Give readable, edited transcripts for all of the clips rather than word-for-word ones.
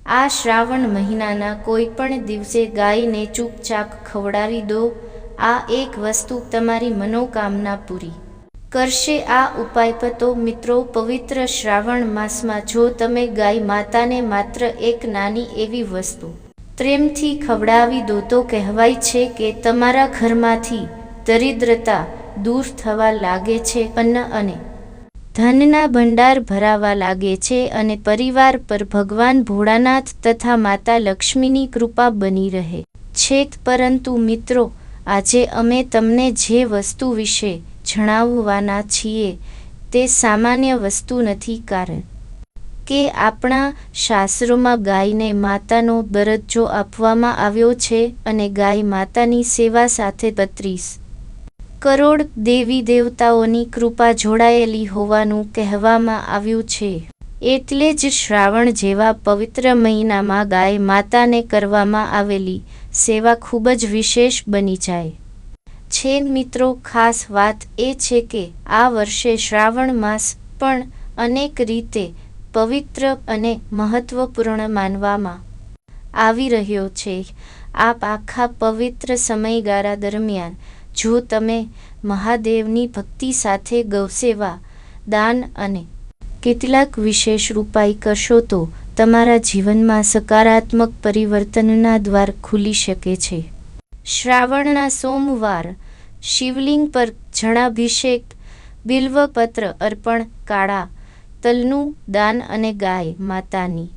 આ શ્રાવણ મહિનાના કોઈ પણ દિવસે ગાયને ચૂપચાપ ખવડાવી દો. આ એક વસ્તુ તમારી મનોકામના પૂરી કરશે. આ ઉપાય તો મિત્રો પવિત્ર શ્રાવણ માસમાં જો તમે ગાય માતાને માત્ર એક નાની એવી વસ્તુ પ્રેમથી ખવડાવી દો તો કહેવાય છે કે તમારા ઘરમાંથી દરિદ્રતા દૂર થવા લાગે છે, અન્ન અને ધનના ભંડાર ભરાવા લાગે છે અને પરિવાર પર ભગવાન ભોળાનાથ તથા માતા લક્ષ્મીની કૃપા બની રહે છે. પરંતુ મિત્રો, આજે અમે તમને જે વસ્તુ વિશે જણાવવાના છીએ તે સામાન્ય વસ્તુ નથી, કારણ કે આપણા શાસ્ત્રોમાં ગાયને માતાનો દરજ્જો આપવામાં આવ્યો છે અને ગાય માતાની સેવા સાથે 32 કરોડ દેવી દેવતાઓની કૃપા જોડાયેલી હોવાનું કહેવામાં આવ્યું છે. એટલે જ શ્રાવણ જેવા પવિત્ર મહિનામાં ગાય માતાને કરવામાં આવેલી સેવા ખૂબ જ વિશેષ બની જાય છે. મિત્રો, ખાસ વાત એ છે કે આ વર્ષે શ્રાવણ માસ પણ અનેક રીતે પવિત્ર અને મહત્વપૂર્ણ માનવામાં આવી રહ્યો છે. આ આખા પવિત્ર સમયગાળા દરમિયાન જો તમે મહાદેવની ભક્તિ સાથે ગૌસેવા, દાન અને કેટલાક વિશેષ ઉપાય કરશો તો તમારા જીવનમાં સકારાત્મક પરિવર્તનના દ્વાર ખુલી શકે છે. શ્રાવણના સોમવાર શિવલિંગ પર જળાભિષેક, બિલ્વપત્ર અર્પણ, કાળા તલનું દાન અને ગાય માતાની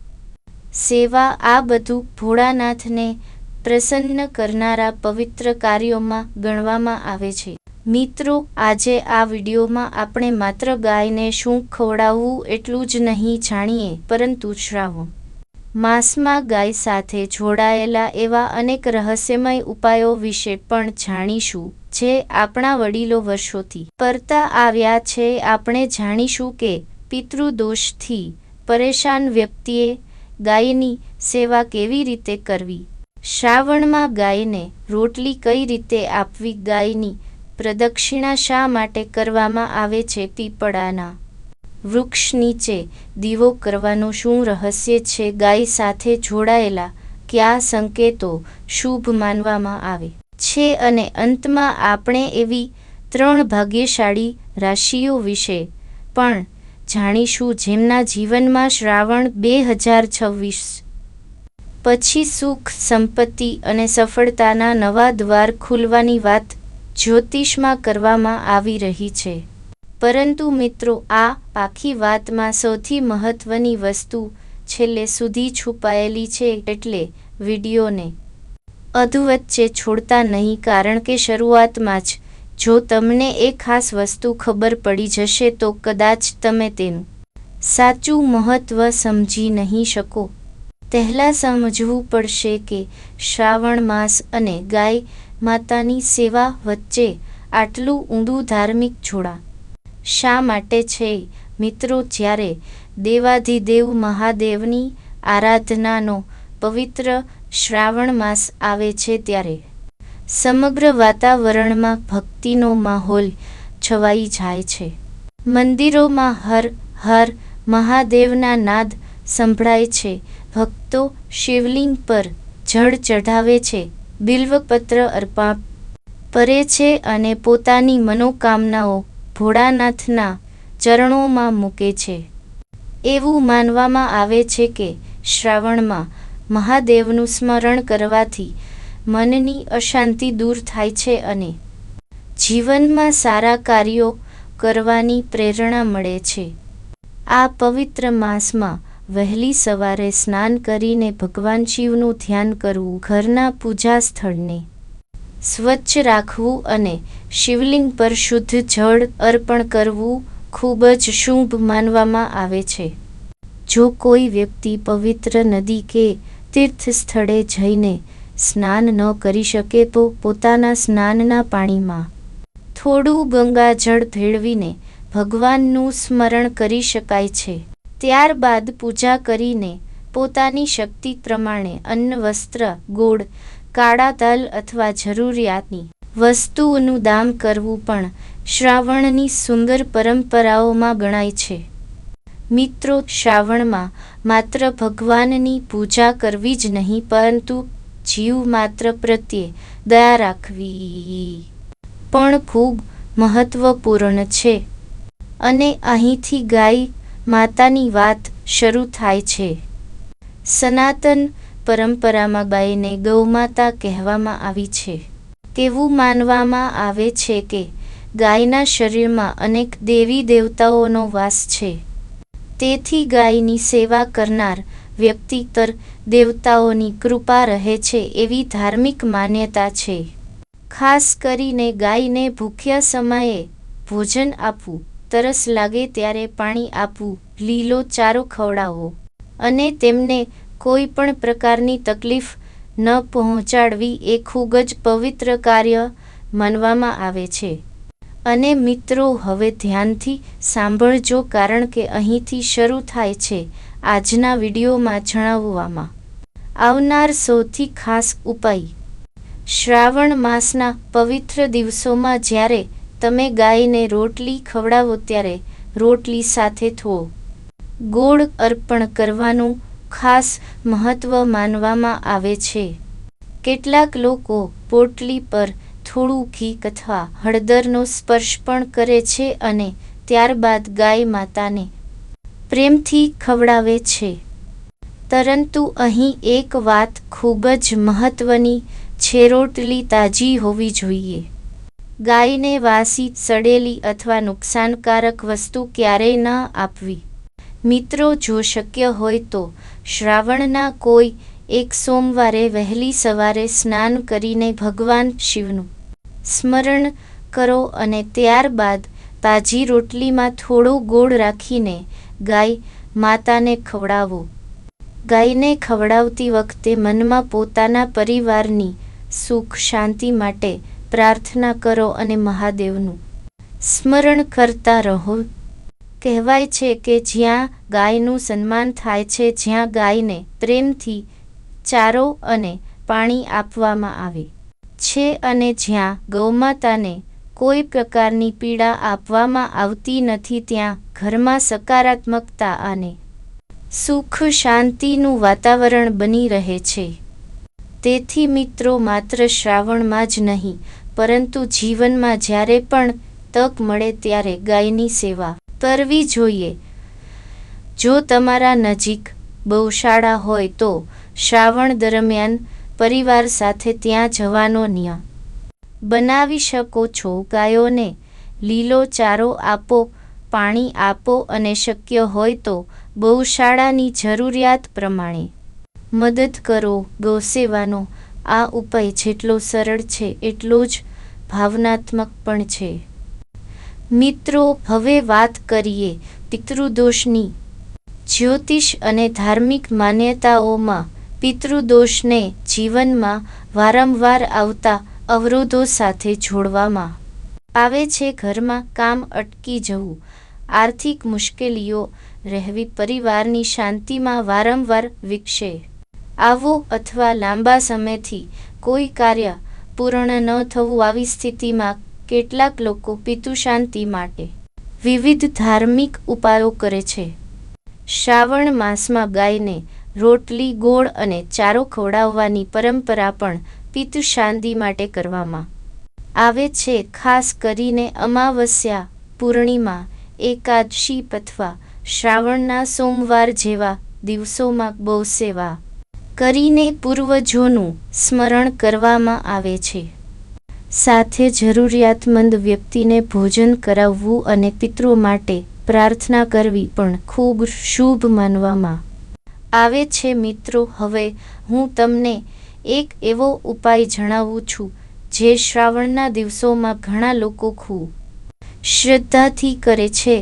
સેવા, આ બધું ભોળાનાથને પ્રસન્ન કરનારા પવિત્ર કાર્યોમાં ગણવામાં આવે છે. મિત્રો, આજે આ વિડીયોમાં આપણે માત્ર ગાયને શું ખવડાવવું એટલું જ નહીં જાણીએ, પરંતુ શ્રાવણ માસમાં ગાય સાથે જોડાયેલા એવા અનેક રહસ્યમય ઉપાયો વિશે પણ જાણીશું જે આપણા વડીલો વર્ષોથી કરતા આવ્યા છે. આપણે જાણીશું કે પિતૃદોષથી પરેશાન વ્યક્તિએ ગાયની સેવા કેવી રીતે કરવી, શ્રાવણમાં ગાયને રોટલી કઈ રીતે આપવી, ગાયની પ્રદક્ષિણા શા માટે કરવામાં આવે છે, પીપળાના વૃક્ષ નીચે દીવો કરવાનું શું રહસ્ય છે, ગાય સાથે જોડાયેલા કયા સંકેતો શુભ માનવામાં આવે છે અને અંતમાં આપણે એવી 3 ભાગ્યશાળી રાશિઓ વિશે પણ જાણીશું જેમના જીવનમાં શ્રાવણ 2026 પછી સુખ, સંપત્તિ અને સફળતાના નવા દ્વાર ખુલવાની વાત જ્યોતિષમાં કરવામાં આવી રહી છે. પરંતુ મિત્રો, આ આખી વાતમાં સૌથી મહત્વની વસ્તુ છેલ્લે સુધી છુપાયેલી છે, એટલે વિડીયોને અધવચ્ચે છોડતા નહીં, કારણ કે શરૂઆતમાં જ જો તમને એ ખાસ વસ્તુ ખબર પડી જશે તો કદાચ તમે તેનું સાચું મહત્વ સમજી નહીં શકો. પહેલાં સમજવું પડશે કે શ્રાવણ માસ અને ગાય માતાની સેવા વચ્ચે આટલું ઊંડું ધાર્મિક જોડાણ શા માટે છે. મિત્રો, જ્યારે દેવાધિદેવ મહાદેવની આરાધનાનો પવિત્ર શ્રાવણ માસ આવે છે ત્યારે સમગ્ર વાતાવરણમાં ભક્તિનો માહોલ છવાઈ જાય છે. મંદિરોમાં હર હર મહાદેવના નાદ સંભળાય છે, ભક્તો શિવલિંગ પર જળ ચઢાવે છે, બિલ્વપત્ર અર્પણ કરે છે અને પોતાની મનોકામનાઓ ભોળાનાથના ચરણોમાં મૂકે છે. એવું માનવામાં આવે છે કે શ્રાવણમાં મહાદેવનું સ્મરણ કરવાથી મનની અશાંતિ દૂર થાય છે અને જીવનમાં સારા કાર્યો કરવાની પ્રેરણા મળે છે. આ પવિત્ર માસમાં વહેલી સવારે સ્નાન કરીને ભગવાન શિવનું ધ્યાન કરવું, ઘરના પૂજા સ્થળને સ્વચ્છ રાખવું અને શિવલિંગ પર શુદ્ધ જળ અર્પણ કરવું ખૂબ જ શુભ માનવામાં આવે છે. જો કોઈ વ્યક્તિ પવિત્ર નદી કે તીર્થ સ્થળે જઈને સ્નાન ન કરી શકે તો પોતાના સ્નાનના પાણીમાં થોડું ગંગાજળ ભેળવીને ભગવાનનું સ્મરણ કરી શકાય છે. ત્યારબાદ પૂજા કરીને પોતાની શક્તિ પ્રમાણે અન્ન, વસ્ત્ર, ગોળ, કાળા તલ અથવા જરૂરિયાતની વસ્તુઓનું દાન કરવું પણ શ્રાવણની સુંદર પરંપરાઓમાં ગણાય છે. મિત્રો, શ્રાવણમાં માત્ર ભગવાનની પૂજા કરવી જ નહીં, પરંતુ જીવ માત્ર પ્રત્યે દયા રાખવી પણ ખૂબ મહત્વપૂર્ણ છે. અને અહીંથી ગાય માતાની વાત શરૂ થાય છે. સનાતન પરંપરામાં ગાયને ગૌમાતા કહેવામાં આવી છે. એવું માનવામાં આવે છે કે ગાયના શરીરમાં અનેક દેવી દેવતાઓનો વાસ છે. તેથી ગાયની સેવા કરનાર વ્યક્તિ પર દેવતાઓની કૃપા રહે છે એવી ધાર્મિક માન્યતા છે. ખાસ કરીને ગાયને ભૂખ્યા સમયે ભોજન આપવું, તરસ લાગે ત્યારે પાણી આપવું, લીલો ચારો ખવડાવવો અને તેમને કોઈ પણ પ્રકારની તકલીફ ન પહોંચાડવી એ ખૂબ જ પવિત્ર કાર્ય માનવામાં આવે છે. અને મિત્રો, હવે ધ્યાનથી સાંભળજો, કારણ કે અહીંથી શરૂ થાય છે આજના વિડીયોમાં જણાવવામાં આવનાર સૌથી ખાસ ઉપાય. શ્રાવણ માસના પવિત્ર દિવસોમાં જ્યારે તમે ગાયને રોટલી ખવડાવો ત્યારે રોટલી સાથે થોડો ગોળ અર્પણ કરવાનું ખાસ મહત્વ માનવામાં આવે છે. કેટલાક લોકો પોટલી પર થોડું ઘી અથવા હળદરનો સ્પર્શ પણ કરે છે અને ત્યારબાદ ગાય માતાને પ્રેમથી ખવડાવે છે. પરંતુ અહીં એક વાત ખૂબ જ મહત્વની છે, રોટલી તાજી હોવી જોઈએ. ગાયને વાસી, સડેલી અથવા નુકસાનકારક વસ્તુ ક્યારેય ન આપવી. મિત્રો, જો શક્ય હોય તો શ્રાવણના કોઈ એક સોમવારે વહેલી સવારે સ્નાન કરીને ભગવાન શિવનું સ્મરણ કરો અને ત્યારબાદ તાજી રોટલીમાં થોડો ગોળ રાખીને ગાય માતાને ખવડાવો. ગાયને ખવડાવતી વખતે મનમાં પોતાના પરિવારની સુખ શાંતિ માટે પ્રાર્થના કરો અને મહાદેવનું સ્મરણ કરતા રહો. કહેવાય છે કે જ્યાં ગાયનું સન્માન થાય છે, જ્યાં ગાયને પ્રેમથી ચારો અને પાણી આપવામાં આવે છે અને જ્યાં ગૌમાતાને કોઈ પ્રકારની પીડા આપવામાં આવતી નથી, ત્યાં ઘરમાં સકારાત્મકતા અને સુખ શાંતિનું વાતાવરણ બની રહે છે. તેથી મિત્રો, માત્ર શ્રાવણમાં જ નહીં, પરંતુ જીવનમાં જ્યારે પણ તક મળે ત્યારે ગાયની સેવા કરવી જોઈએ. જો તમારા નજીક ગૌશાળા હોય તો શ્રાવણ દરમિયાન પરિવાર સાથે ત્યાં જવાનો નિયમ બનાવી શકો છો. ગાયોને લીલો ચારો આપો, પાણી આપો અને શક્ય હોય તો ગૌશાળાની જરૂરિયાત પ્રમાણે મદદ કરો. ગૌસેવાનો આ ઉપાય જેટલો સરળ છે એટલો જ ભાવનાત્મક પણ છે. મિત્રો, હવે વાત કરીએ પિતૃદોષની. જ્યોતિષ અને ધાર્મિક માન્યતાઓમાં પિતૃદોષને જીવનમાં વારંવાર આવતા અવરોધો સાથે જોડવામાં આવે છે. ઘરમાં કામ અટકી જવું, આર્થિક મુશ્કેલીઓ રહેવી, પરિવારની શાંતિમાં વારંવાર વિક્ષેપ આવવો અથવા લાંબા સમયથી કોઈ કાર્ય પૂર્ણ ન થવું. આવી સ્થિતિમાં કેટલાક લોકો પિતૃશાંતિ માટે વિવિધ ધાર્મિક ઉપાયો કરે છે. શ્રાવણ માસમાં ગાયને રોટલી, ગોળ અને ચારો ખવડાવવાની પરંપરા પણ પિતૃશાંતિ માટે કરવામાં આવે છે. ખાસ કરીને અમાવસ્યા, પૂર્ણિમા, એકાદશી અથવા શ્રાવણના સોમવાર જેવા દિવસોમાં ગૌસેવા કરીને પૂર્વજોનું સ્મરણ કરવામાં આવે છે. સાથે જરૂરિયાતમંદ વ્યક્તિને ભોજન કરાવવું અને પિતૃઓ માટે પ્રાર્થના કરવી પણ ખૂબ શુભ માનવામાં આવે છે. મિત્રો, હવે હું તમને એક એવો ઉપાય જણાવું છું જે શ્રાવણના દિવસોમાં ઘણા લોકો ખૂબ શ્રદ્ધાથી કરે છે.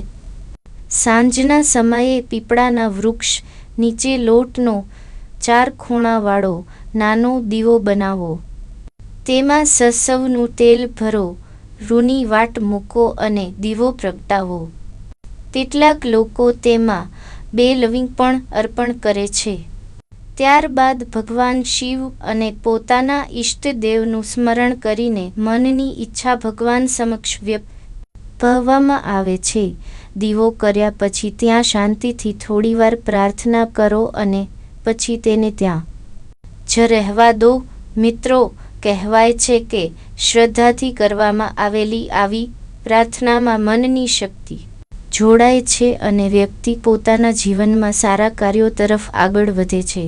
સાંજના સમયે પીપળાના વૃક્ષ નીચે લોટનો 4 ખૂણાવાળો નાનો દીવો બનાવો. તેમાં સરસવનું તેલ ભરો, રૂની વાટ મૂકો અને દીવો પ્રગટાવો. કેટલાક લોકો તેમાં 2 લવિંગ પણ અર્પણ કરે છે. ત્યારબાદ ભગવાન શિવ અને પોતાના ઈષ્ટદેવનું સ્મરણ કરીને મનની ઈચ્છા ભગવાન સમક્ષ વ્યક્ત કહેવામાં આવે છે. દીવો કર્યા પછી ત્યાં શાંતિથી થોડીવાર પ્રાર્થના કરો અને પછી તેને ત્યાં જ રહેવા દો. મિત્રો, કહેવાય છે કે શ્રદ્ધાથી કરવામાં આવેલી આવી પ્રાર્થનામાં મનની શક્તિ જોડાય છે અને વ્યક્તિ પોતાના જીવનમાં સારા કાર્યો તરફ આગળ વધે છે.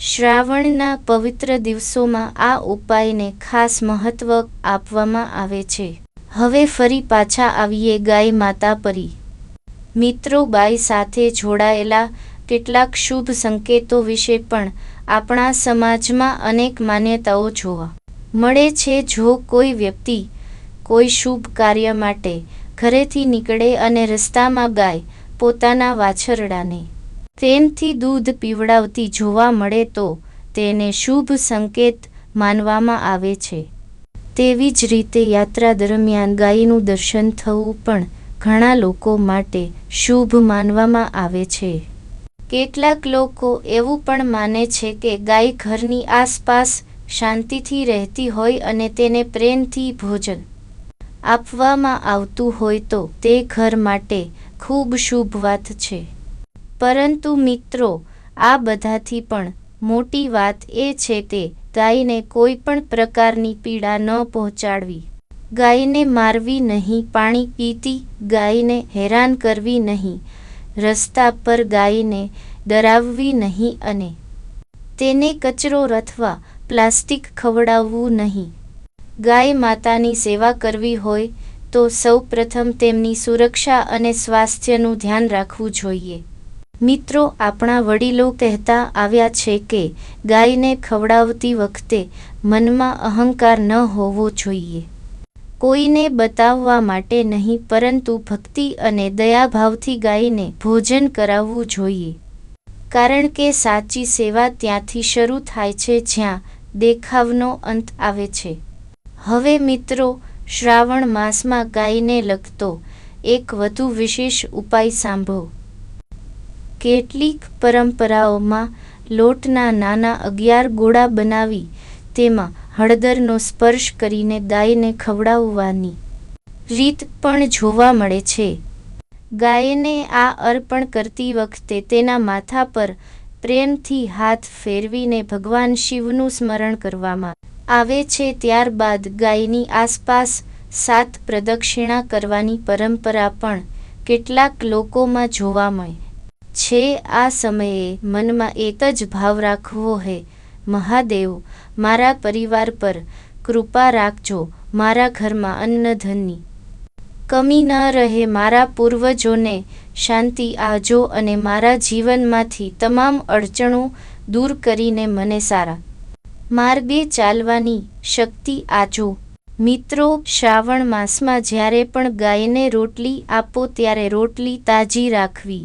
શ્રાવણના પવિત્ર દિવસોમાં આ ઉપાયને ખાસ મહત્વ આપવામાં આવે છે. હવે ફરી પાછા આવીએ ગાય માતા પરી. મિત્રો, ગાય સાથે જોડાયેલા કેટલાક શુભ સંકેતો વિશે પણ આપણા સમાજમાં અનેક માન્યતાઓ જોવા મળે છે. જો કોઈ વ્યક્તિ કોઈ શુભ કાર્ય માટે ઘરેથી નીકળે અને રસ્તામાં ગાય પોતાના વાછરડાને પ્રેમથી દૂધ પીવડાવતી જોવા મળે તો તેને શુભ સંકેત માનવામાં આવે છે. તેવી જ રીતે યાત્રા દરમિયાન ગાયનું દર્શન થવું પણ ઘણા લોકો માટે શુભ માનવામાં આવે છે. કેટલાક લોકો એવું પણ માને છે કે ગાય ઘરની આસપાસ શાંતિથી રહેતી હોય અને તેને પ્રેમથી ભોજન આપવામાં આવતું હોય તો તે ઘર માટે ખૂબ શુભ વાત છે. પરંતુ મિત્રો, આ બધાથી પણ મોટી વાત એ છે કે ગાયને કોઈ પણ પ્રકારની પીડા ન પહોંચાડવી, ગાયને મારવી નહીં, પાણી પીતી ગાયને હેરાન કરવી નહીં, રસ્તા પર ગાયને ડરાવવી નહીં અને તેને કચરો અથવા પ્લાસ્ટિક ખવડાવવું નહીં. ગાય માતાની સેવા કરવી હોય તો સૌ પ્રથમ તેમની સુરક્ષા અને સ્વાસ્થ્યનું ધ્યાન રાખવું જોઈએ. મિત્રો, આપણા વડીલો કહેતા આવ્યા છે કે ગાયને ખવડાવતી વખતે મનમાં અહંકાર ન હોવો જોઈએ. કોઈને બતાવવા માટે નહીં, પરંતુ ભક્તિ અને દયાભાવથી ગાયને ભોજન કરાવવું જોઈએ. કારણ કે સાચી સેવા ત્યાંથી શરૂ થાય છે જ્યાં દેખાવનો અંત આવે છે. હવે મિત્રો, શ્રાવણ માસમાં ગાયને લગતો એક વધુ વિશેષ ઉપાય સાંભળો. કેટલીક પરંપરાઓમાં લોટના નાના 11 ગોળા બનાવી તેમાં હળદરનો સ્પર્શ કરીને ગાયને ખવડાવવાની રીત પણ જોવા મળે છે. ગાયને આ અર્પણ કરતી વખતે તેના માથા પર પ્રેમથી હાથ ફેરવીને ભગવાન શિવનું સ્મરણ કરવામાં આવે છે. ત્યારબાદ ગાયની આસપાસ 7 પ્રદક્ષિણા કરવાની પરંપરા પણ કેટલાક લોકોમાં જોવા મળે છે. આ સમયે મનમાં એક જ ભાવ રાખવો હે મહાદેવ, મારા પરિવાર પર કૃપા રાખજો, મારા ઘરમાં અન્ન ધનની કમી ન રહે, મારા પૂર્વજોને શાંતિ આપજો અને મારા જીવનમાંથી તમામ અડચણો દૂર કરીને મને સારા માર્ગે ચાલવાની શક્તિ આપજો. મિત્રો, શ્રાવણ માસમાં જ્યારે પણ ગાયને રોટલી આપો ત્યારે રોટલી તાજી રાખવી.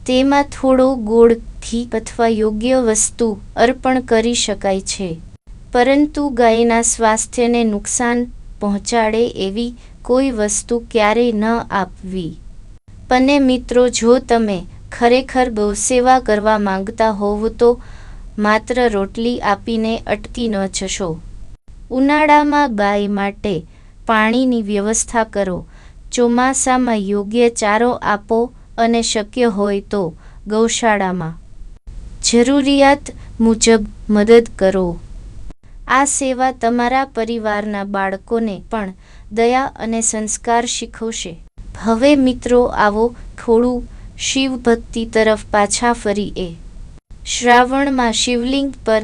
તેમાં થોડો ગોળ, ઘી અથવા યોગ્ય વસ્તુ અર્પણ કરી શકાય છે, પરંતુ ગાયના સ્વાસ્થ્યને નુકસાન પહોંચાડે એવી કોઈ વસ્તુ ક્યારેય ન આપવી. અને મિત્રો, જો તમે ખરેખર ગૌસેવા કરવા માંગતા હોવ તો માત્ર રોટલી આપીને અટકી ન જશો. ઉનાળામાં ગાય માટે પાણીની વ્યવસ્થા કરો, ચોમાસામાં યોગ્ય ચારો આપો અને શક્ય હોય તો ગૌશાળામાં જરૂરિયાત મુજબ મદદ કરો. આ સેવા તમારા પરિવારના બાળકોને પણ દયા અને સંસ્કાર શીખવશે. હવે મિત્રો, આવો થોડું શિવ ભક્તિ તરફ પાછા ફરીએ. શ્રાવણમાં શિવલિંગ પર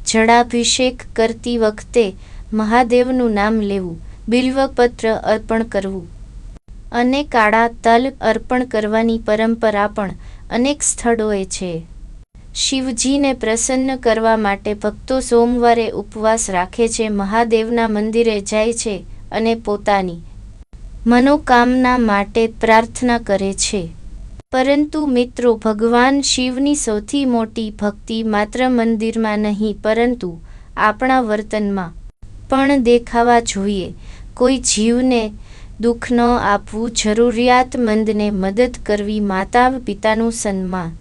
જળાભિષેક કરતી વખતે મહાદેવનું નામ લેવું, બિલ્વપત્ર અર્પણ કરવું અને કાળા તલ અર્પણ કરવાની પરંપરા પણ અનેક સ્થળોએ છે. શિવજીને પ્રસન્ન કરવા માટે ભક્તો સોમવારે ઉપવાસ રાખે છે, મહાદેવના મંદિરે જાય છે અને પોતાની મનોકામના માટે પ્રાર્થના કરે છે. પરંતુ મિત્રો, ભગવાન શિવની સૌથી મોટી ભક્તિ માત્ર મંદિરમાં નહીં પરંતુ આપણા વર્તનમાં પણ દેખાવા જોઈએ. કોઈ જીવને દુઃખ ન આપવું, જરૂરિયાતમંદને મદદ કરવી, માતા પિતાનું સન્માન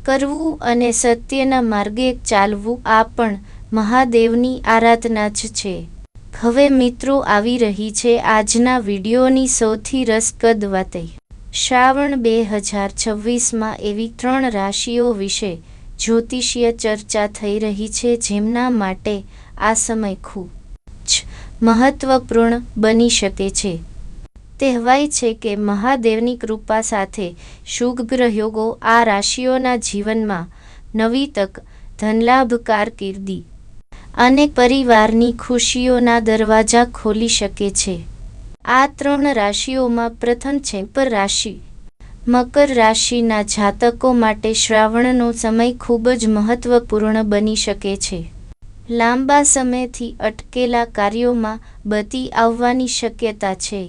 કરવું અને સત્યના માર્ગે ચાલવું, આ પણ મહાદેવની આરાધના જ છે. હવે મિત્રો આવી રહી છે આજના વિડીયોની સૌથી રસપ્રદ વાતો. શ્રાવણ 2026માં એવી 3 રાશિઓ વિશે જ્યોતિષીય ચર્ચા થઈ રહી છે જેમના માટે આ સમય ખૂબ જ મહત્વપૂર્ણ બની શકે છે. કહેવાય છે કે મહાદેવની કૃપા સાથે શુભ ગ્રહયોગો આ રાશિઓના જીવનમાં નવી તક, ધનલાભ, કારકિર્દી અને પરિવારની ખુશીઓના દરવાજા ખોલી શકે છે. આ 3 રાશિઓમાં પ્રથમ છે મકર રાશિ. મકર રાશિના જાતકો માટે શ્રાવણનો સમય ખૂબ જ મહત્વપૂર્ણ બની શકે છે. લાંબા સમયથી અટકેલા કાર્યોમાં ગતિ આવવાની શક્યતા છે.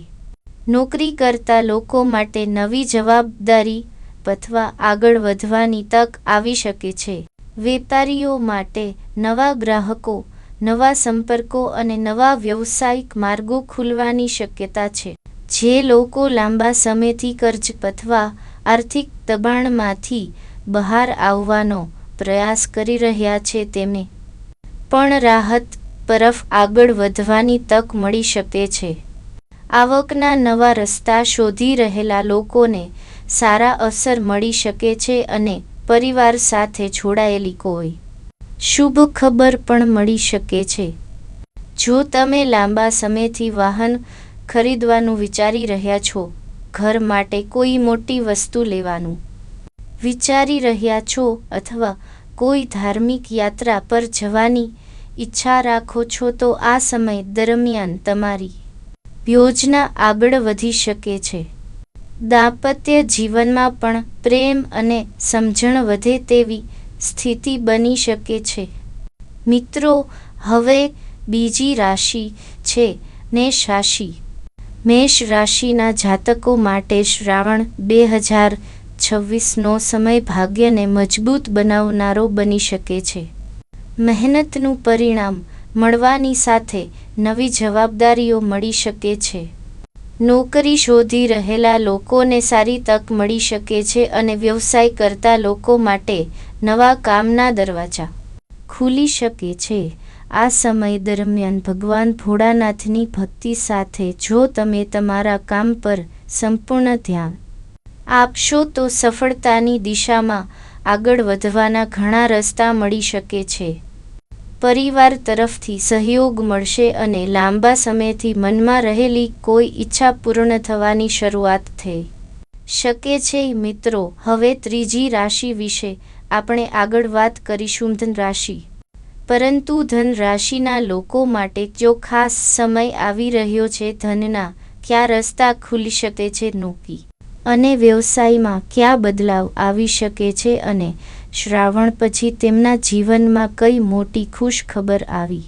નોકરી કરતા લોકો માટે નવી જવાબદારી અથવા આગળ વધવાની તક આવી શકે છે. વેપારીઓ માટે નવા ગ્રાહકો, નવા સંપર્કો અને નવા વ્યવસાયિક માર્ગો ખુલવાની શક્યતા છે. જે લોકો લાંબા સમયથી કર્જ અથવા આર્થિક દબાણમાંથી બહાર આવવાનો પ્રયાસ કરી રહ્યા છે તેમને પણ રાહત તરફ આગળ વધવાની તક મળી શકે છે. આવકના નવા રસ્તા શોધી રહેલા લોકોને સારા અવસર મળી શકે છે અને પરિવાર સાથે જોડાયેલી કોઈ શુભ ખબર પણ મળી શકે છે. જો તમે લાંબા સમયથી વાહન ખરીદવાનું વિચારી રહ્યા છો, ઘર માટે કોઈ મોટી વસ્તુ લેવાનું વિચારી રહ્યા છો અથવા કોઈ ધાર્મિક યાત્રા પર જવાની ઈચ્છા રાખો છો તો આ સમય દરમિયાન તમારી યોજના આગળ વધી શકે છે. દાંપત્ય જીવનમાં પણ પ્રેમ અને સમજણ વધે તેવી સ્થિતિ બની શકે છે. મિત્રો, હવે બીજી રાશિ છે મેષ રાશિ. મેષ રાશિના જાતકો માટે શ્રાવણ 2026નો સમય ભાગ્યને મજબૂત બનાવનારો બની શકે છે. મહેનતનું પરિણામ મળવાની સાથે નવી જવાબદારીઓ મળી શકે છે. નોકરી શોધી રહેલા લોકોને સારી તક મળી શકે છે અને વ્યવસાય કરતા લોકો માટે નવા કામના દરવાજા ખુલી શકે છે. આ સમય દરમિયાન ભગવાન ભોળાનાથની ભક્તિ સાથે જો તમે તમારા કામ પર સંપૂર્ણ ધ્યાન આપશો તો સફળતાની દિશામાં આગળ વધવાના ઘણા રસ્તા મળી શકે છે. પરિવાર તરફથી સહયોગ મળશે અને લાંબા સમયથી મનમાં રહેલી કોઈ ઈચ્છા પૂર્ણ થવાની શરૂઆત થઈ શકે છે. મિત્રો, હવે ત્રીજી રાશિ વિશે આપણે આગળ વાત કરીશું, ધન રાશિ. પરંતુ ધન રાશિના લોકો માટે જો ખાસ સમય આવી રહ્યો છે. ધનના કયા રસ્તા ખુલી શકે છે, નોકરી અને વ્યવસાયમાં કયા બદલાવ આવી શકે છે અને શ્રાવણ પછી તેમના જીવનમાં કઈ મોટી ખુશ ખબર આવી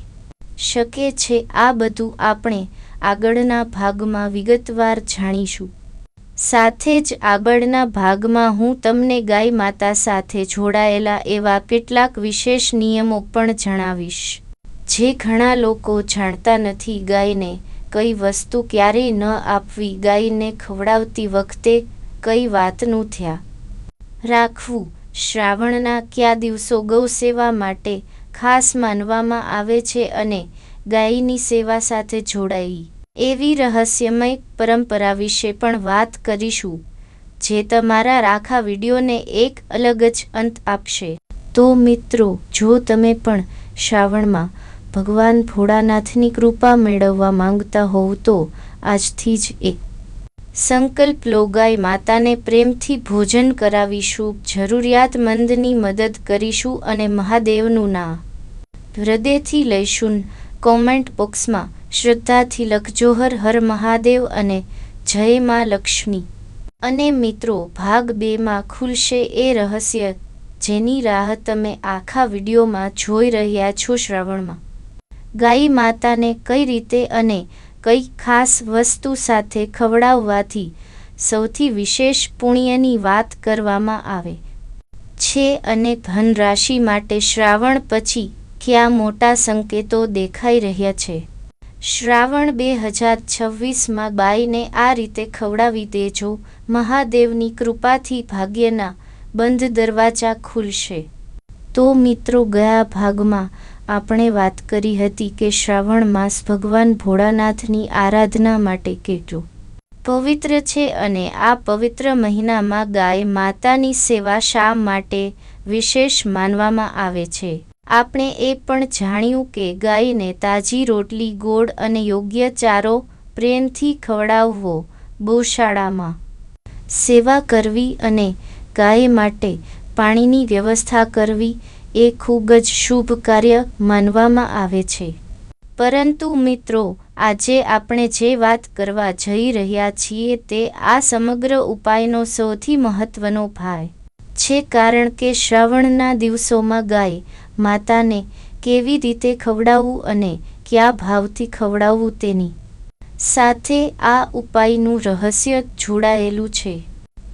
શકે છે, આ બધું આપણે આગળના ભાગમાં વિગતવાર જાણીશું. સાથે જ આગળના ભાગમાં હું તમને ગાય માતા સાથે જોડાયેલા એવા કેટલાક વિશેષ નિયમો પણ જણાવીશ જે ઘણા લોકો જાણતા નથી. ગાયને કઈ વસ્તુ ક્યારેય ન આપવી, ગાયને ખવડાવતી વખતે કઈ વાતનું ધ્યાન રાખવું, શ્રાવણના કયા દિવસો ગૌ સેવા માટે ખાસ માનવામાં આવે છે અને ગાયની સેવા સાથે જોડાયેલી એવી રહસ્યમય પરંપરા વિશે પણ વાત કરીશું જે તમારા આખા વિડીયોને એક અલગ જ અંત આપશે. તો મિત્રો, જો તમે પણ શ્રાવણમાં ભગવાન ભોળાનાથની કૃપા મેળવવા માંગતા હોવ તો આજથી જ એક સંકલ્પ લો. ગાય માતાને પ્રેમથી ભોજન કરાવીશું, જરૂરિયાતમંદની મદદ કરીશું અને મહાદેવનું નામ હૃદયથી લઈશું. કોમેન્ટ બોક્સમાં શ્રદ્ધાથી લખજો હર હર મહાદેવ અને જય માં લક્ષ્મી. અને મિત્રો, ભાગ 2માં ખુલશે એ રહસ્ય જેની રાહ તમે આખા વિડીયોમાં જોઈ રહ્યા છો. શ્રાવણમાં ગાય માતાને કઈ રીતે અને કઈ ખાસ વસ્તુ સાથે ખવડાવવાથી સૌથી વિશેષ પુણ્યની વાત કરવામાં આવે છે અને ધન રાશિ માટે શ્રાવણ પછી કયા મોટા સંકેતો દેખાઈ રહ્યા છે. શ્રાવણ 2026માં ગાયને આ રીતે ખવડાવી દેજો. મહાદેવની કૃપાથી ભાગ્યના બંધ દરવાજા ખુલશે. તો મિત્રો, ગયા ભાગમાં આપણે વાત કરી હતી કે શ્રાવણ માસ ભગવાન ભોળાનાથની આરાધના માટે કેટલો પવિત્ર છે અને આ પવિત્ર મહિનામાં ગાય માતાની સેવા શા માટે વિશેષ માનવામાં આવે છે. આપણે એ પણ જાણ્યું કે ગાયને તાજી રોટલી, ગોળ અને યોગ્ય ચારો પ્રેમથી ખવડાવવો, ગૌશાળામાં સેવા કરવી અને ગાય માટે પાણીની વ્યવસ્થા કરવી એ ખૂબ જ શુભ કાર્ય માનવામાં આવે છે. પરંતુ મિત્રો, આજે આપણે જે વાત કરવા જઈ રહ્યા છીએ તે આ સમગ્ર ઉપાયનો સૌથી મહત્વનો ભાગ છે, કારણ કે શ્રાવણના દિવસોમાં ગાય માતાને કેવી રીતે ખવડાવવું અને કયા ભાવથી ખવડાવવું તેની સાથે આ ઉપાયનું રહસ્ય જોડાયેલું છે.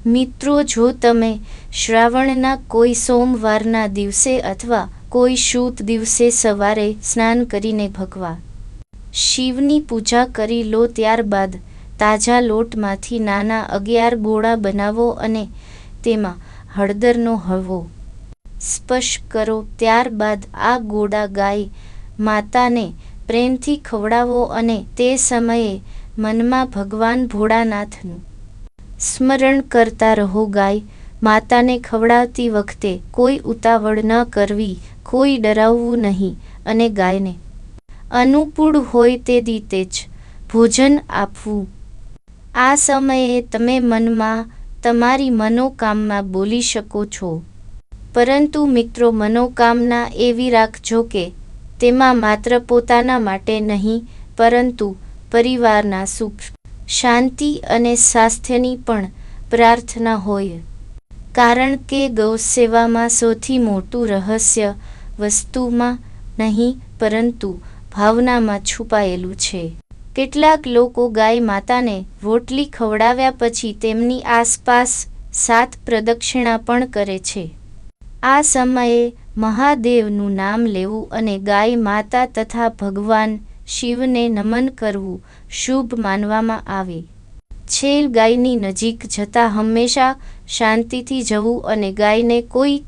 મિત્રો, જો તમે શ્રાવણના કોઈ સોમવારના દિવસે અથવા કોઈ શુદ્ધ દિવસે સવારે સ્નાન કરીને ભગવાન શિવની પૂજા કરી લો, ત્યારબાદ તાજા લોટમાંથી નાના 11 ગોળા બનાવો અને તેમાં હળદરનો હળવો સ્પર્શ કરો. ત્યારબાદ આ ગોળા ગાય માતાને પ્રેમથી ખવડાવો અને તે સમયે મનમાં ભગવાન ભોળાનાથનું સ્મરણ કરતા રહો. ગાય માતાને ખવડાવતી વખતે કોઈ ઉતાવળ ન કરવી, કોઈ ડરાવવું નહીં અને ગાયને અનુકૂળ હોય તે રીતે જ ભોજન આપવું. આ સમયે તમે મનમાં તમારી મનોકામના બોલી શકો છો, પરંતુ મિત્રો, મનોકામના એવી રાખજો કે તેમાં માત્ર પોતાના માટે નહીં, પરંતુ પરિવારના સુખ, શાંતિ અને સ્વાસ્થ્યની પણ પ્રાર્થના હોય. કારણ કે ગૌસેવામાં સૌથી મોટું રહસ્ય વસ્તુમાં નહીં પરંતુ ભાવનામાં છુપાયેલું છે. કેટલાક લોકો ગાય માતાને રોટલી ખવડાવ્યા પછી તેમની આસપાસ 7 પ્રદક્ષિણા પણ કરે છે. આ સમયે મહાદેવનું નામ લેવું અને ગાય માતા તથા ભગવાન શિવને નમન કરવું શુભ માનવામાં આવે છે. ગાયની નજીક જતાં હંમેશા શાંતિથી જવું અને ગાયને કોઈ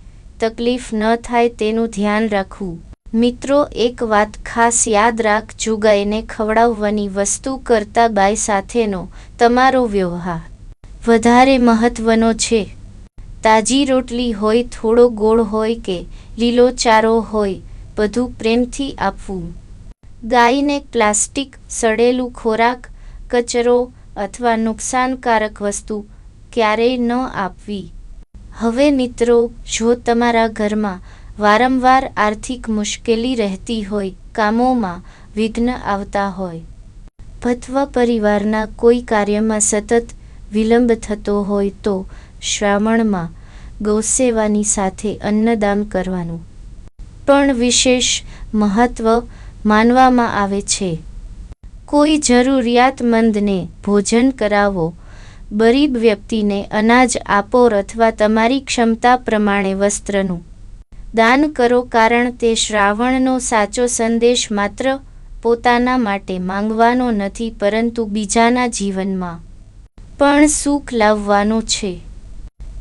તકલીફ ન થાય તેનું ધ્યાન રાખવું. મિત્રો, એક વાત ખાસ યાદ રાખજો, ગાયને ખવડાવવાની વસ્તુ કરતાં ગાય સાથેનો તમારો વ્યવહાર વધારે મહત્વનો છે. તાજી રોટલી હોય, થોડો ગોળ હોય કે લીલો ચારો હોય, બધું પ્રેમથી આપવું. ગાયને પ્લાસ્ટિક, સડેલું ખોરાક, કચરો અથવા નુકસાનકારક વસ્તુ ક્યારેય ન આપવી. હવે મિત્રો, જો તમારા ઘરમાં વારંવાર આર્થિક મુશ્કેલી રહેતી હોય, કામોમાં વિઘ્ન આવતા હોય અથવા પરિવારના કોઈ કાર્યમાં સતત વિલંબ થતો હોય તો શ્રાવણમાં ગૌસેવાની સાથે અન્નદાન કરવાનું પણ વિશેષ મહત્વ માનવામાં આવે છે. કોઈ જરૂરિયાતમંદને ભોજન કરાવો, ગરીબ વ્યક્તિને અનાજ આપો અથવા તમારી ક્ષમતા પ્રમાણે વસ્ત્રનું દાન કરો, કારણ તે શ્રાવણનો સાચો સંદેશ માત્ર પોતાના માટે માંગવાનો નથી પરંતુ બીજાના જીવનમાં પણ સુખ લાવવાનો છે.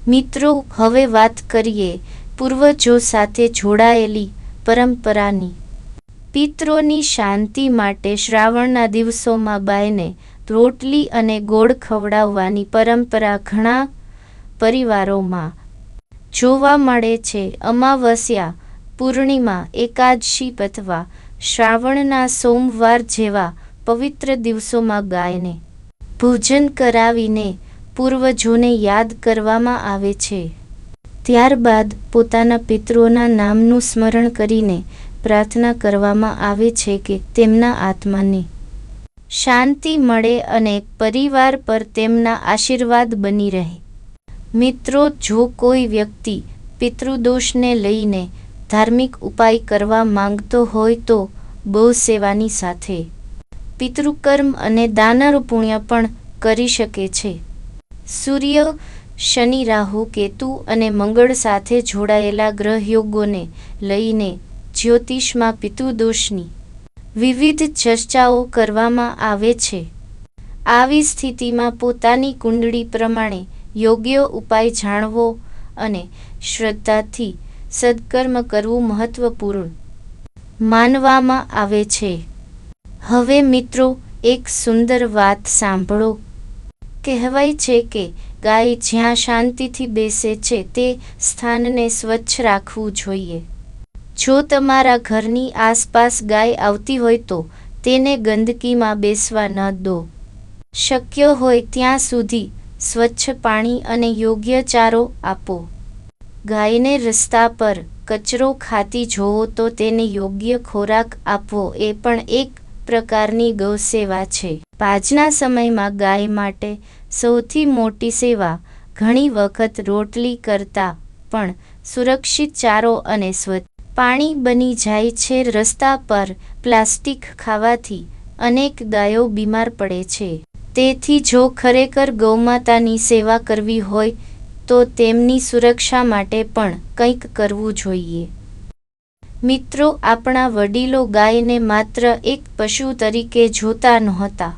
મિત્રો, હવે વાત કરીએ પૂર્વજો સાથે જોડાયેલી પરંપરાની. પિતરોની શાંતિ માટે શ્રાવણના દિવસોમાં ગાયને રોટલી અને ગોળ ખવડાવવાની પરંપરા ઘણા પરિવારોમાં જોવા મળે છે. અમાવસ્યા, પૂર્ણિમા, એકાદશી અથવા શ્રાવણના સોમવાર જેવા પવિત્ર દિવસોમાં ગાયને ભોજન કરાવીને પૂર્વજોને યાદ કરવામાં આવે છે. ત્યારબાદ પોતાના પિતરોના નામનું સ્મરણ કરીને પ્રાર્થના કરવામાં આવે છે કે તેમના આત્માને શાંતિ મળે અને પરિવાર પર તેમના આશીર્વાદ બની રહે. મિત્રો, જો કોઈ વ્યક્તિ પિતૃદોષને લઈને ધાર્મિક ઉપાય કરવા માંગતો હોય તો ગૌસેવાની સાથે પિતૃકર્મ અને દાનર પુણ્ય પણ કરી શકે છે. સૂર્ય, શનિ, રાહુ, કેતુ અને મંગળ સાથે જોડાયેલા ગ્રહયોગોને લઈને જ્યોતિષમાં પિતૃદોષની વિવિધ ચર્ચાઓ કરવામાં આવે છે. આવી સ્થિતિમાં પોતાની કુંડળી પ્રમાણે યોગ્ય ઉપાય જાણવો અને શ્રદ્ધાથી સદકર્મ કરવું મહત્વપૂર્ણ માનવામાં આવે છે. હવે મિત્રો, એક સુંદર વાત સાંભળો. કહેવાય છે કે ગાય જ્યાં શાંતિથી બેસે છે તે સ્થાનને સ્વચ્છ રાખવું જોઈએ. જો તમારા ઘરની આસપાસ ગાય આવતી હોય તો તેને ગંદકીમાં બેસવા ન દો. શક્ય હોય ત્યાં સુધી સ્વચ્છ પાણી અને યોગ્ય ચારો આપો. ગાયને રસ્તા પર કચરો ખાતી જોવો તો તેને યોગ્ય ખોરાક આપવો એ પણ એક પ્રકારની ગૌસેવા છે. આજના સમયમાં ગાય માટે સૌથી મોટી સેવા ઘણી વખત રોટલી કરતાં પણ સુરક્ષિત ચારો અને સ્વચ્છ પાણી બની જાય છે. રસ્તા પર પ્લાસ્ટિક ખાવાથી અનેક ગાયો બીમાર પડે છે. તેથી જો ખરેખર ગૌમાતાની સેવા કરવી હોય તો તેમની સુરક્ષા માટે પણ કંઈક કરવું જોઈએ. મિત્રો, આપણા વડીલો ગાયને માત્ર એક પશુ તરીકે જોતા નહોતા.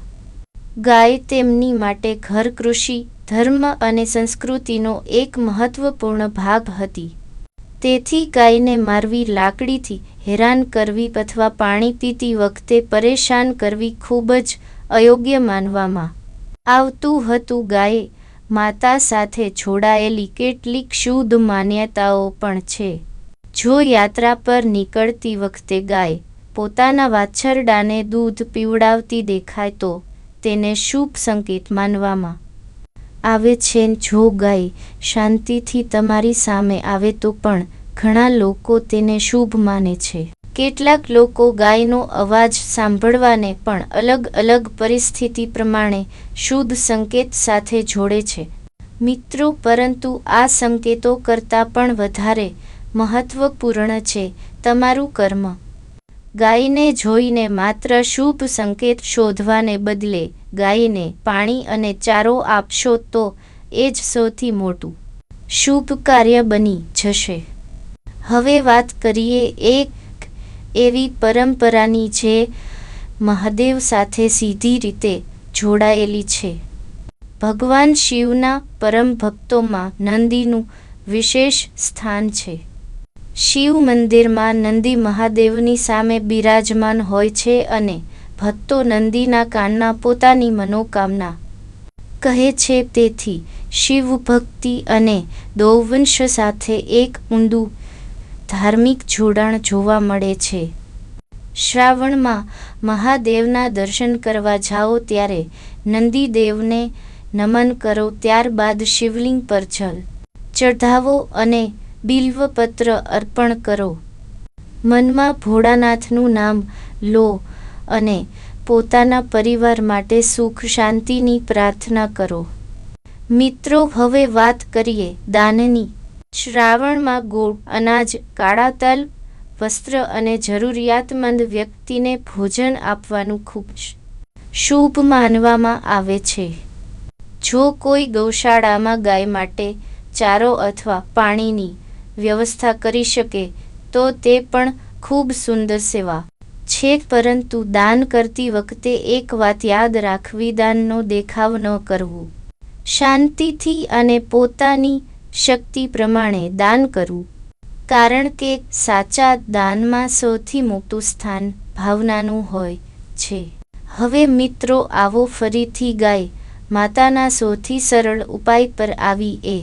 ગાય તેમની માટે ઘર, કૃષિ, ધર્મ અને સંસ્કૃતિનો એક મહત્વપૂર્ણ ભાગ હતી. તેથી ગાયને મારવી, લાકડીથી હેરાન કરવી અથવા પાણી પીતી વખતે પરેશાન કરવી ખૂબ જ અયોગ્ય માનવામાં આવતું હતું. ગાય માતા સાથે જોડાયેલી કેટલીક શુદ્ધ માન્યતાઓ પણ છે. જો યાત્રા પર નીકળતી વખતે ગાય પોતાના વાછરડાને દૂધ પીવડાવતી દેખાય તો તેને શુભ સંકેત માનવામાં આવે છે. જો ગાય શાંતિથી તમારી સામે આવે તો પણ ઘણા લોકો તેને શુભ માને છે. કેટલાક લોકો ગાયનો અવાજ સાંભળવાને પણ અલગ અલગ પરિસ્થિતિ પ્રમાણે શુભ સંકેત સાથે જોડે છે. મિત્રો, પરંતુ આ સંકેતો કરતાં પણ વધારે મહત્વપૂર્ણ છે તમારું કર્મ. ગાયને જોઈને માત્ર શુભ સંકેત શોધવાને બદલે ગાયને પાણી અને ચારો આપશો તો એ જ સૌથી મોટું શુભ કાર્ય બની જશે. હવે વાત કરીએ એક એવી પરંપરાની જે મહાદેવ સાથે સીધી રીતે જોડાયેલી છે. ભગવાન શિવના પરમ ભક્તોમાં નંદીનું વિશેષ સ્થાન છે. શિવ મંદિરમાં નંદી મહાદેવની સામે બિરાજમાન હોય છે અને ભક્તો નંદીના કાનમાં પોતાની મનોકામના કહે છે. તેથી શિવભક્તિ અને ગૌવંશ સાથે એક ઊંડું ધાર્મિક જોડાણ જોવા મળે છે. શ્રાવણમાં મહાદેવના દર્શન કરવા જાઓ ત્યારે નંદીદેવને નમન કરો. ત્યારબાદ શિવલિંગ પર જલ ચઢાવો અને બિલ્વપત્ર અર્પણ કરો. મનમાં ભોળાનાથનું નામ લો અને પોતાના પરિવાર માટે સુખ શાંતિની પ્રાર્થના કરો. મિત્રો, હવે વાત કરીએ દાનની. શ્રાવણમાં ગોળ, અનાજ, કાળા તલ, વસ્ત્ર અને જરૂરિયાતમંદ વ્યક્તિને ભોજન આપવાનું ખૂબ શુભ માનવામાં આવે છે. જો કોઈ ગૌશાળામાં ગાય માટે ચારો અથવા પાણીની વ્યવસ્થા કરી શકે તો તે પણ ખૂબ સુંદર સેવા છે. પરંતુ દાન કરતી વખતે એક વાત યાદ રાખવી: દાનનો દેખાવ ન કરવું. શાંતિથી અને પોતાની શક્તિ પ્રમાણે દાન કરવું. કારણ કે સાચા દાનમાં સૌથી મોટું સ્થાન ભાવનાનું હોય છે. હવે મિત્રો, આવો ફરીથી ગાય માતાના સૌથી સરળ ઉપાય પર આવીએ.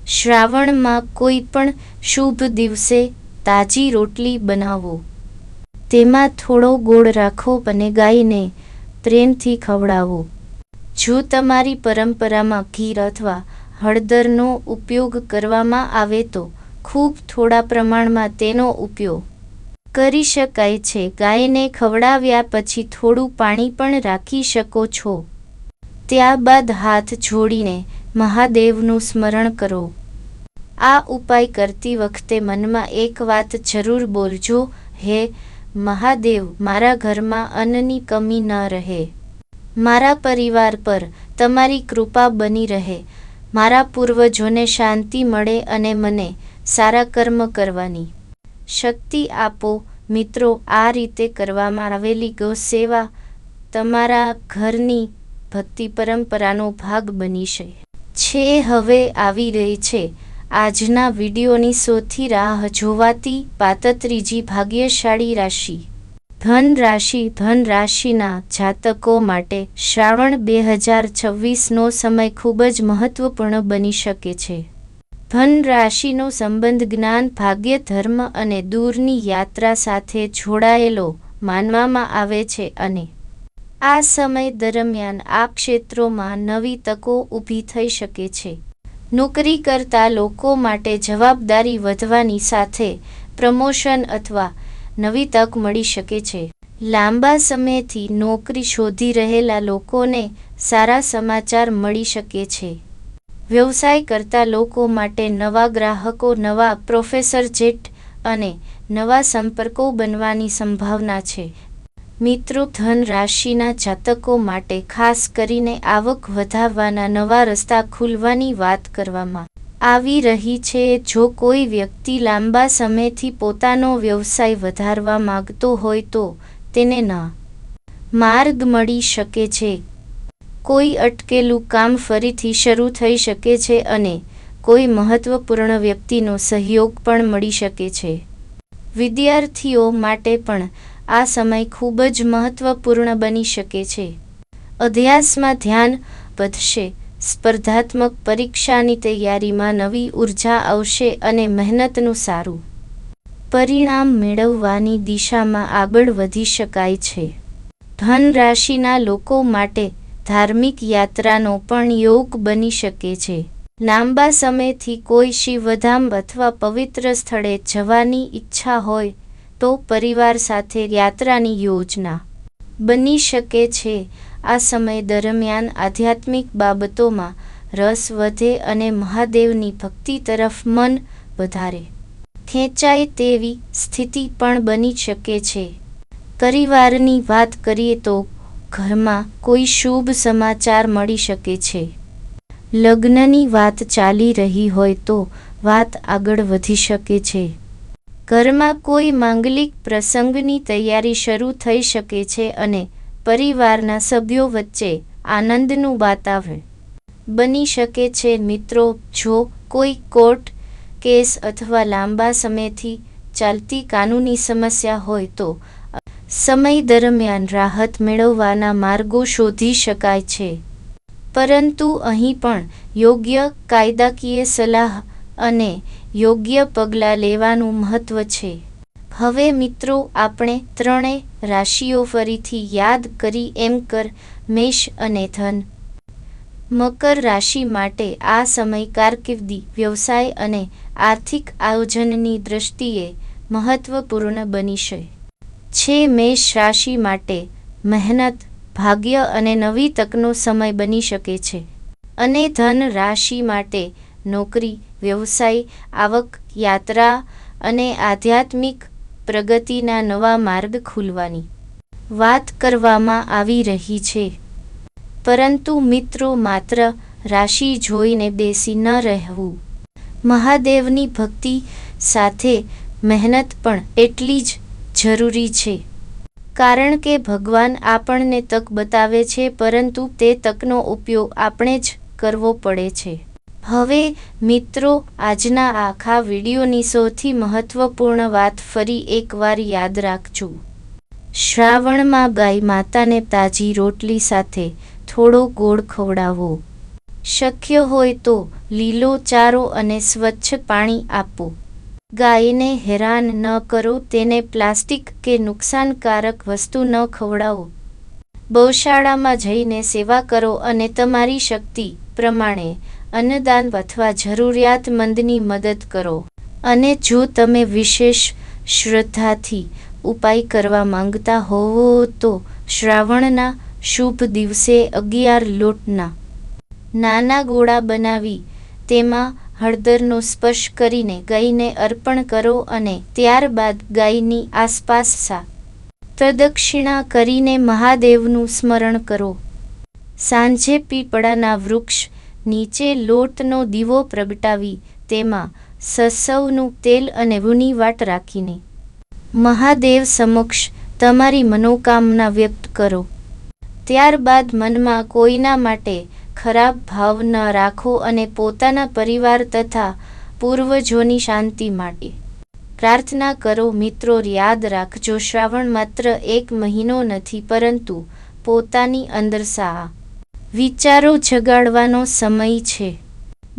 શ્રાવણમાં કોઈ પણ શુભ દિવસે તાજી રોટલી બનાવો. તેમાં થોડો ગોળ રાખો અને ગાયને પ્રેમથી ખવડાવો. જો તમારી પરંપરામાં ઘી અથવા હળદરનો ઉપયોગ કરવામાં આવે તો ખૂબ થોડા પ્રમાણમાં તેનો ઉપયોગ કરી શકાય છે. ગાયને ખવડાવ્યા પછી થોડું પાણી પણ રાખી શકો છો. ત્યારબાદ હાથ જોડીને મહાદેવનું સ્મરણ કરો. આ ઉપાય કરતી વખતે મનમાં એક વાત જરૂર બોલજો: હે મહાદેવ, મારા ઘરમાં અન્નની કમી ન રહે. મારા પરિવાર પર તમારી કૃપા બની રહે. મારા પૂર્વજોને શાંતિ મળે અને મને સારા કર્મ કરવાની શક્તિ આપો. મિત્રો, આ રીતે કરવામાં આવેલી ગૌસેવા તમારા ઘરની ભક્તિ પરંપરાનો ભાગ બની છે. હવે આવી રહી છે આજના વિડીયોની સૌથી રાહ જોવાતી 35જી ભાગ્યશાળી રાશિ ધન રાશિ. ધન રાશિના જાતકો માટે શ્રાવણ 2026નો સમય ખૂબ જ મહત્વપૂર્ણ બની શકે છે. ધન રાશિનો સંબંધ જ્ઞાન, ભાગ્ય, ધર્મ અને દૂરની યાત્રા સાથે જોડાયેલો માનવામાં આવે છે અને આ સમય દરમિયાન આ ક્ષેત્રોમાં નવી તકો ઊભી થઈ શકે છે. નોકરી કરતા લોકો માટે જવાબદારી વધવાની સાથે પ્રમોશન અથવા નવી તક મળી શકે છે. લાંબા સમયથી નોકરી શોધી રહેલા લોકોને સારા સમાચાર મળી શકે છે. વ્યવસાય કરતા લોકો માટે નવા ગ્રાહકો, નવા પ્રોજેક્ટ અને નવા સંપર્કો બનવાની સંભાવના છે. મિત્રો, ધન રાશિના જાતકો માટે ખાસ કરીને આવક વધારવાના નવા રસ્તા ખુલવાની વાત કરવામાં આવી રહી છે. જો કોઈ વ્યક્તિ લાંબા સમયથી પોતાનો વ્યવસાય વધારવા માંગતો હોય તો તેને નવા માર્ગ મળી શકે છે. કોઈ અટકેલું કામ ફરીથી શરૂ થઈ શકે છે અને કોઈ મહત્વપૂર્ણ વ્યક્તિનો સહયોગ પણ મળી શકે છે. વિદ્યાર્થીઓ માટે પણ આ સમય ખૂબ જ મહત્વપૂર્ણ બની શકે છે. અભ્યાસમાં ધ્યાન વધશે, સ્પર્ધાત્મક પરીક્ષાની તૈયારીમાં નવી ઉર્જા આવશે અને મહેનતનું સારું પરિણામ મેળવવાની દિશામાં આગળ વધી શકાય છે. ધન રાશિના લોકો માટે ધાર્મિક યાત્રાનો પણ યોગ બની શકે છે. લાંબા સમયથી કોઈ શિવધામ અથવા પવિત્ર સ્થળે જવાની ઈચ્છા હોય તો પરિવાર સાથે યાત્રાની યોજના બની શકે છે. આ સમય દરમિયાન આધ્યાત્મિક બાબતોમાં રસ વધે અને મહાદેવની ભક્તિ તરફ મન વધારે ખેંચાય તેવી સ્થિતિ પણ બની શકે છે. પરિવારની વાત કરીએ તો ઘરમાં કોઈ શુભ સમાચાર મળી શકે છે. લગ્નની વાત ચાલી રહી હોય તો વાત આગળ વધી શકે છે. ઘરમાં કોઈ માંગલિક પ્રસંગની તૈયારી શરૂ થઈ શકે છે અને પરિવારના સભ્યો વચ્ચે આનંદનું વાતાવરણ બની શકે છે. મિત્રો, જો કોઈ કોર્ટ કેસ અથવા લાંબા સમયથી ચાલતી કાનૂની સમસ્યા હોય તો સમય દરમિયાન રાહત મેળવવાના માર્ગો શોધી શકાય છે. પરંતુ અહીં પણ યોગ્ય કાયદાકીય સલાહ અને યોગ્ય પગલાં લેવાનું મહત્વ છે. હવે મિત્રો, આપણે ત્રણેય રાશિઓ ફરીથી યાદ કરી મકર, મેષ અને ધન. મકર રાશિ માટે આ સમય કારકિર્દી, વ્યવસાય અને આર્થિક આયોજનની દ્રષ્ટિએ મહત્વપૂર્ણ બનશે. મેષ રાશિ માટે મહેનત, ભાગ્ય અને નવી તકનો સમય બની શકે છે. અને ધન રાશિ માટે નોકરી, વ્યવસાય, આવક, યાત્રા અને આધ્યાત્મિક પ્રગતિના નવા માર્ગ ખુલવાની વાત કરવામાં આવી રહી છે. પરંતુ મિત્રો, માત્ર રાશિ જોઈને બેસી ન રહેવું. મહાદેવની ભક્તિ સાથે મહેનત પણ એટલી જ જરૂરી છે. કારણ કે ભગવાન આપણને તક બતાવે છે પરંતુ તે તકનો ઉપયોગ આપણે જ કરવો પડે છે. હવે મિત્રો, આજના આખા વિડીયોની સૌથી મહત્વપૂર્ણ વાત ફરી એકવાર યાદ રાખજો. શ્રાવણમાં ગાય માતાને તાજી રોટલી સાથે થોડો ગોળ ખવડાવો. શક્ય હોય તો લીલો ચારો અને સ્વચ્છ પાણી આપો. ગાયને હેરાન ન કરો, તેને પ્લાસ્ટિક કે નુકસાનકારક વસ્તુ ન ખવડાવો. ગૌશાળામાં જઈને સેવા કરો અને તમારી શક્તિ પ્રમાણે અન્નદાન અથવા જરૂરિયાતમંદની મદદ કરો. અને જો તમે વિશેષ શ્રદ્ધાથી ઉપાય કરવા માંગતા હોવ તો શ્રાવણના શુભ દિવસે 11 લોટના નાના ગોળા બનાવી તેમાં હળદરનો સ્પર્શ કરીને ગાયને અર્પણ કરો અને ત્યારબાદ ગાયની આસપાસ પ્રદક્ષિણા કરીને મહાદેવનું સ્મરણ કરો. સાંજે પીપળાના વૃક્ષ નીચે લોટનો દીવો પ્રગટાવી તેમાં સરસવનું તેલ અને ઘીની વાટ રાખીને મહાદેવ સમક્ષ તમારી મનોકામના વ્યક્ત કરો. ત્યારબાદ મનમાં કોઈના માટે ખરાબ ભાવ ન રાખો અને પોતાના પરિવાર તથા પૂર્વજોની શાંતિ માટે પ્રાર્થના કરો. મિત્રો, યાદ રાખજો, શ્રાવણ માત્ર એક મહિનો નથી, પરંતુ પોતાની અંદર સારા વિચારો જગાડવાનો સમય છે.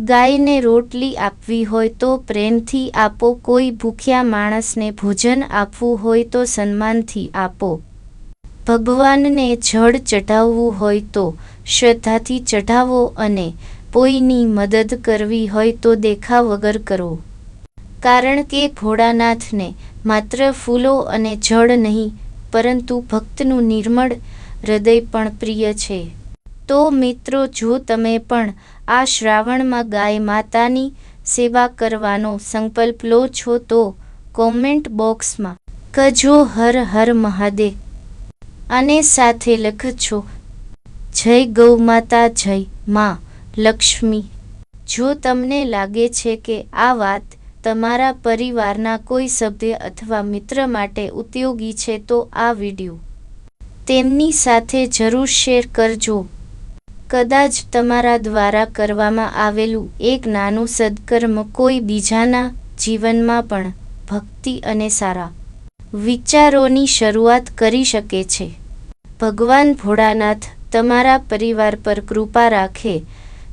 ગાયને રોટલી આપવી હોય તો પ્રેમથી આપો. કોઈ ભૂખ્યા માણસને ભોજન આપવું હોય તો સન્માનથી આપો. ભગવાનને જળ ચઢાવવું હોય તો શ્રદ્ધાથી ચઢાવો અને કોઈની મદદ કરવી હોય તો દેખાવ વગર કરો. કારણ કે ભોળાનાથને માત્ર ફૂલો અને જળ નહીં, પરંતુ ભક્તનું નિર્મળ હૃદય પણ પ્રિય છે. તો મિત્રો, જો તમે પણ આ શ્રાવણમાં ગાય માતાની સેવા કરવાનો સંકલ્પ લો છો તો કોમેન્ટ બોક્સમાં કહેજો હર હર મહાદેવ અને સાથે લખજો જય ગૌ માતા, જય માં લક્ષ્મી. જો તમને લાગે છે કે આ વાત તમારા પરિવારના કોઈ સભ્ય અથવા મિત્ર માટે ઉપયોગી છે તો આ વિડિયો તેમની સાથે જરૂર શેર કરજો. કદાચ તમારા દ્વારા કરવામાં આવેલું એક નાનું સદકર્મ કોઈ બીજાના જીવનમાં પણ ભક્તિ અને સારા વિચારોની શરૂઆત કરી શકે છે. ભગવાન ભોળાનાથ તમારા પરિવાર પર કૃપા રાખે,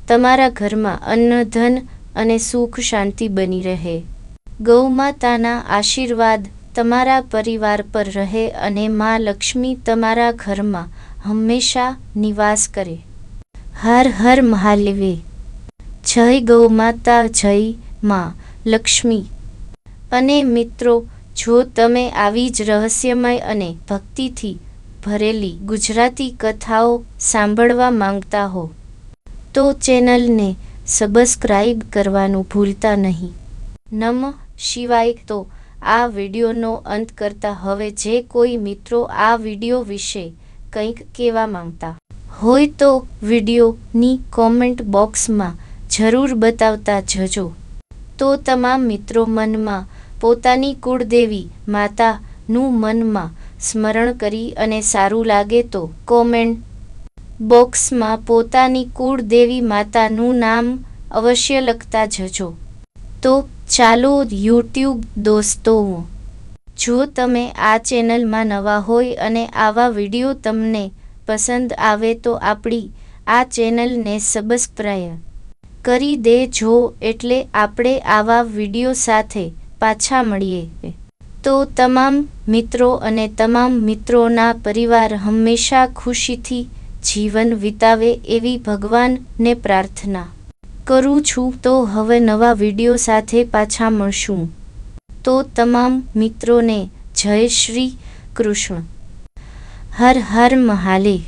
તમારા ઘરમાં અન્ન, ધન અને સુખ શાંતિ બની રહે. ગૌમાતાના આશીર્વાદ તમારા પરિવાર પર રહે અને માં લક્ષ્મી તમારા ઘરમાં હંમેશા નિવાસ કરે. હર હર મહાદેવ. જય ગૌ માતા, જય માં લક્ષ્મી. અને મિત્રો, જો તમે આવી જ રહસ્યમય અને ભક્તિથી ભરેલી ગુજરાતી કથાઓ સાંભળવા માંગતા હો તો ચેનલને સબસ્ક્રાઇબ કરવાનું ભૂલતા નહીં. નમઃ શિવાય. તો આ વિડીયોનો અંત કરતા હવે જે કોઈ મિત્રો આ વિડીયો વિશે કંઈક કહેવા માંગતા હોય તો વિડીયોની કોમેન્ટ બોક્સમાં જરૂર બતાવતા જજો. તો તમામ મિત્રો મનમાં પોતાની કુળદેવી માતાનું મનમાં સ્મરણ કરી અને સારું લાગે તો કોમેન્ટ બોક્સમાં પોતાની કુળદેવી માતાનું નામ અવશ્ય લખતા જજો. તો ચાલો યુટ્યુબ દોસ્તો, જો તમે આ ચેનલમાં નવા હોય અને આવા વિડીયો તમને પસંદ આવે તો આપણી આ ચેનલને સબસ્ક્રાઇબ કરી દેજો, એટલે આપણે આવા વિડીયો સાથે પાછા મળીએ. તો તમામ મિત્રો અને તમામ મિત્રોના પરિવાર હંમેશા ખુશીથી જીવન વિતાવે એવી ભગવાનને પ્રાર્થના કરું છું. તો હવે નવા વિડીયો સાથે પાછા મળશું. તો તમામ મિત્રોને જય શ્રી કૃષ્ણ. હર હર મહાદેવ.